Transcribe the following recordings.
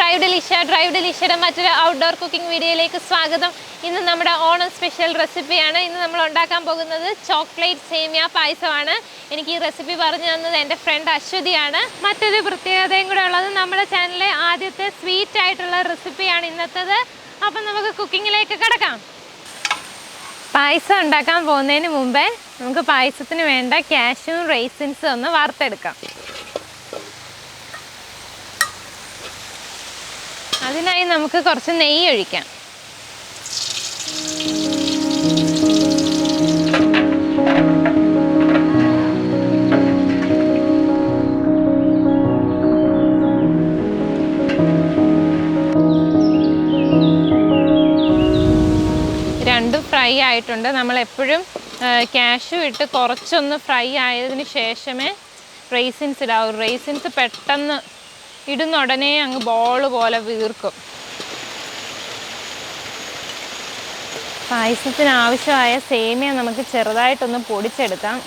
Drive Delicious മറ്റൊരു outdoor cooking വീഡിയോയിലേക്ക് സ്വാഗതം. ഇന്ന് നമ്മുടെ ഓണം സ്പെഷ്യൽ റെസിപ്പിയാണ്. ഇന്ന് നമ്മൾ ഉണ്ടാക്കാൻ പോകുന്നത് ചോക്ലേറ്റ് സേമിയ പായസമാണ്. എനിക്ക് ഈ റെസിപ്പി പറഞ്ഞു തന്നത് എൻ്റെ ഫ്രണ്ട് അശ്വതിയാണ്. മറ്റൊരു പ്രത്യേകതയും കൂടെ ഉള്ളത് നമ്മുടെ ചാനലിലെ ആദ്യത്തെ സ്വീറ്റ് ആയിട്ടുള്ള റെസിപ്പിയാണ് ഇന്നത്തേത്. അപ്പം നമുക്ക് കുക്കിങ്ങിലേക്ക് കിടക്കാം. പായസം ഉണ്ടാക്കാൻ പോകുന്നതിന് മുമ്പേ നമുക്ക് പായസത്തിന് വേണ്ട കാഷ്യൂവും റൈസിൻസും ഒന്ന് വറുത്തെടുക്കാം. അതിനായി നമുക്ക് കുറച്ച് നെയ്യ് ഒഴിക്കാം. രണ്ടും ഫ്രൈ ആയിട്ടുണ്ട്. നമ്മളെപ്പോഴും കാഷ്യൂ ഇട്ട് കുറച്ചൊന്ന് ഫ്രൈ ആയതിന് ശേഷമേ റൈസിൻസ് ഇടാവൂ. റൈസിൻസ് പെട്ടെന്ന് ഇടുന്ന ഉടനെ അങ്ങ് ബോൾ പോലെ വീർക്കും. പായസത്തിന് ആവശ്യമായ സേമിയ നമുക്ക് ചെറുതായിട്ടൊന്ന് പൊടിച്ചെടുക്കാം.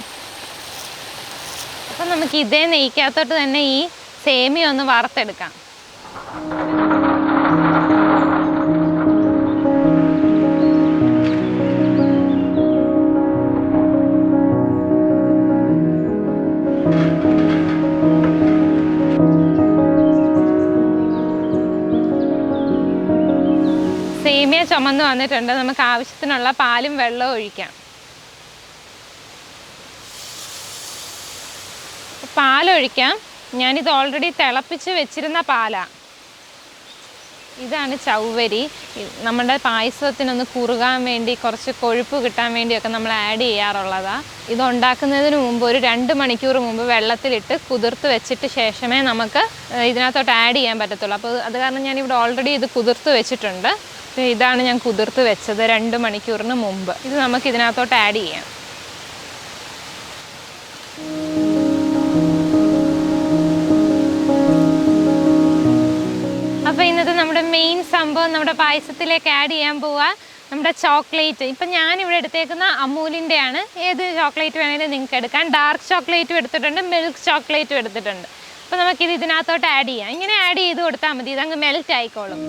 അപ്പം നമുക്ക് ഇതേ നെയ്ക്കകത്തോട്ട് തന്നെ ഈ സേമിയ ഒന്ന് വറുത്തെടുക്കാം. സേമിയ ചുമന്ന് വന്നിട്ടുണ്ട്. നമുക്ക് ആവശ്യത്തിനുള്ള പാലും വെള്ളവും ഒഴിക്കാം. പാലൊഴിക്കാം. ഞാനിത് ഓൾറെഡി തിളപ്പിച്ച് വെച്ചിരുന്ന പാലാണ്. ഇതാണ് ചവ്വരി. നമ്മുടെ പായസത്തിനൊന്ന് കുറുകാൻ വേണ്ടി, കുറച്ച് കൊഴുപ്പ് കിട്ടാൻ വേണ്ടിയൊക്കെ നമ്മൾ ആഡ് ചെയ്യാറുള്ളതാണ്. ഇത് ഉണ്ടാക്കുന്നതിന് മുമ്പ് ഒരു 2 മണിക്കൂർ മുമ്പ് വെള്ളത്തിലിട്ട് കുതിർത്ത് വെച്ചിട്ട് ശേഷമേ നമുക്ക് ഇതിനകത്തോട്ട് ആഡ് ചെയ്യാൻ പറ്റത്തുള്ളൂ. അപ്പോൾ അത് കാരണം ഞാനിവിടെ ഓൾറെഡി ഇത് കുതിർത്ത് വെച്ചിട്ടുണ്ട്. ഇതാണ് ഞാൻ കുതിർത്ത് വെച്ചത് 2 മണിക്കൂറിന് മുമ്പ്. ഇത് നമുക്ക് ഇതിനകത്തോട്ട് ആഡ് ചെയ്യാം. അപ്പോൾ ഇന്നത്തെ നമ്മുടെ മെയിൻ സംഭവം നമ്മുടെ പായസത്തിലേക്ക് ആഡ് ചെയ്യാൻ പോവുക നമ്മുടെ ചോക്ലേറ്റ്. ഇപ്പം ഞാനിവിടെ എടുത്തേക്കുന്ന അമൂലിൻ്റെയാണ്. ഏത് ചോക്ലേറ്റ് വേണമെങ്കിലും നിങ്ങൾക്ക് എടുക്കാം. ഡാർക്ക് ചോക്ലേറ്റും എടുത്തിട്ടുണ്ട്, മിൽക്ക് ചോക്ലേറ്റും എടുത്തിട്ടുണ്ട്. അപ്പോൾ നമുക്കിത് ഇതിനകത്തോട്ട് ആഡ് ചെയ്യാം. ഇങ്ങനെ ആഡ് ചെയ്ത് കൊടുത്താൽ മതി, ഇതങ്ങ് മെൽറ്റ് ആയിക്കോളും.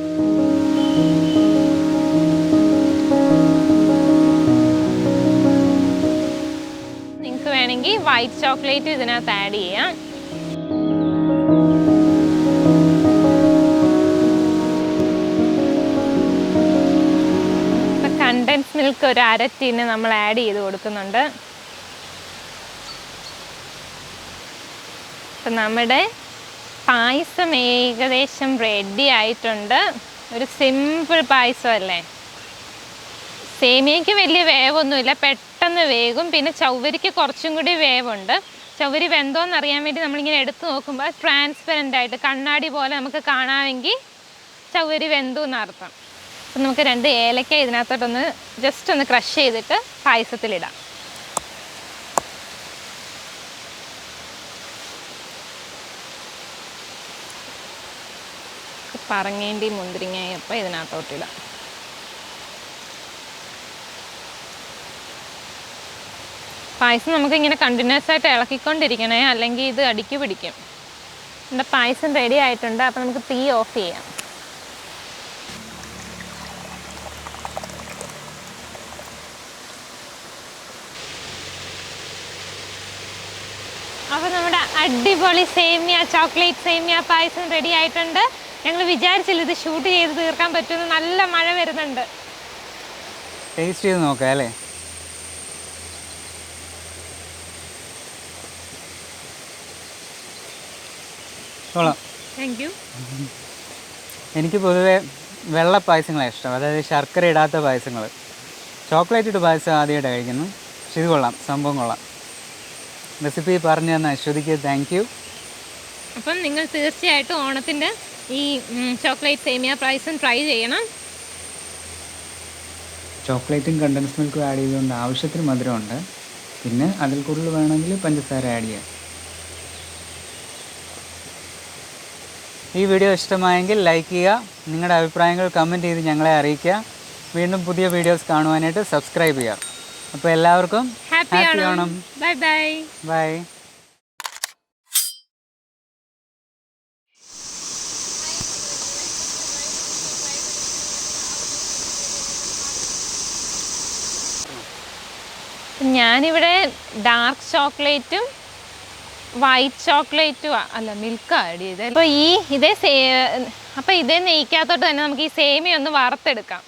നിങ്ങൾക്ക് വേണമെങ്കിൽ വൈറ്റ് ചോക്ലേറ്റ് ഇതിനകത്ത് ആഡ് ചെയ്യാം. കണ്ടൻസ് മിൽക്ക് ഒരു 1/2 ടീന് നമ്മൾ ആഡ് ചെയ്ത് കൊടുക്കുന്നുണ്ട്. അപ്പം നമ്മുടെ പായസം ഏകദേശം റെഡി ആയിട്ടുണ്ട്. ഒരു സിമ്പിൾ പായസമല്ലേ. സേമിയയ്ക്ക് വലിയ വേവൊന്നുമില്ല, പെട്ടെന്ന് വേകും. പിന്നെ ചവ്വരിക്ക് കുറച്ചും കൂടി വേവുണ്ട്. ചവ്വരി വെന്തോന്ന് അറിയാൻ വേണ്ടി നമ്മളിങ്ങനെ എടുത്ത് നോക്കുമ്പോൾ ട്രാൻസ്പെറൻ്റ് ആയിട്ട് കണ്ണാടി പോലെ നമുക്ക് കാണാമെങ്കിൽ ചവ്വരി വെന്തു എന്നർത്ഥം. അപ്പം നമുക്ക് 2 ഏലക്ക ഇതിനകത്തോട്ടൊന്ന് ജസ്റ്റ് ഒന്ന് ക്രഷ് ചെയ്തിട്ട് പായസത്തിലിടാം. പറങ്ങേണ്ടി മുന്തിരിങ്ങയപ്പം ഇതിനകത്തോട്ടിടാം. പായസം നമുക്കിങ്ങനെ കണ്ടിന്യൂസ് ആയിട്ട് ഇളക്കിക്കൊണ്ടിരിക്കണേ, അല്ലെങ്കിൽ ഇത് അടിക്ക് പിടിക്കും. നമ്മുടെ പായസം റെഡി ആയിട്ടുണ്ട്. അപ്പം നമുക്ക് തീ ഓഫ് ചെയ്യാം. അപ്പോൾ നമ്മുടെ അടിപൊളി സേമിയ ചോക്ലേറ്റ് സേമിയ പായസം റെഡി ആയിട്ടുണ്ട്. ഞങ്ങൾ വിചാരിച്ചില്ല ഇത് ഷൂട്ട് ചെയ്ത് തീർക്കാൻ പറ്റുമെന്ന്. നല്ല മഴ വരുന്നുണ്ട്. ടേസ്റ്റ് ചെയ്ത് നോക്കാം അല്ലേ. Thank you. എനിക്ക് പൊതുവേ വെള്ള പായസങ്ങളാണ് ഇഷ്ടം, അതായത് ശർക്കര ഇടാത്ത പായസങ്ങൾ. ചോക്ലേറ്റ് ഇട്ട് പായസം ആദ്യമായിട്ട് കഴിക്കുന്നു. പക്ഷെ ഇത് കൊള്ളാം, സംഭവം കൊള്ളാം. റെസിപ്പി പറഞ്ഞു തന്ന അശ്വതിക്ക് താങ്ക് യു. അപ്പം നിങ്ങൾ തീർച്ചയായിട്ടും ഓണത്തിൻ്റെ ഈ ചോക്ലേറ്റ് സേമിയ പായസം ട്രൈ ചെയ്യണം. ചോക്ലേറ്റും കണ്ടൻസ് മിൽക്കും ആഡ് ചെയ്തുകൊണ്ട് ആവശ്യത്തിന് മധുരമുണ്ട്. പിന്നെ അതിൽ കൂടുതൽ വേണമെങ്കിൽ പഞ്ചസാര ആഡ് ചെയ്യാം. ഈ വീഡിയോ ഇഷ്ടമായെങ്കിൽ ലൈക്ക് ചെയ്യുക. നിങ്ങളുടെ അഭിപ്രായങ്ങൾ കമൻറ്റ് ചെയ്ത് ഞങ്ങളെ അറിയിക്കുക. വീണ്ടും പുതിയ വീഡിയോസ് കാണുവാനായിട്ട് സബ്സ്ക്രൈബ് ചെയ്യുക. അപ്പോൾ എല്ലാവർക്കും happy Onam. Bye bye. Bye. ഞാനിവിടെ ഡാർക്ക് ചോക്ലേറ്റും വൈറ്റ് ചോക്ലേറ്റും അല്ല മിൽക്ക് ആഡ് ചെയ്തത്. അപ്പോൾ ഇതേ നെയ്ക്കകത്തോട്ട് തന്നെ നമുക്ക് ഈ സേമിയ ഒന്ന് വറുത്തെടുക്കാം.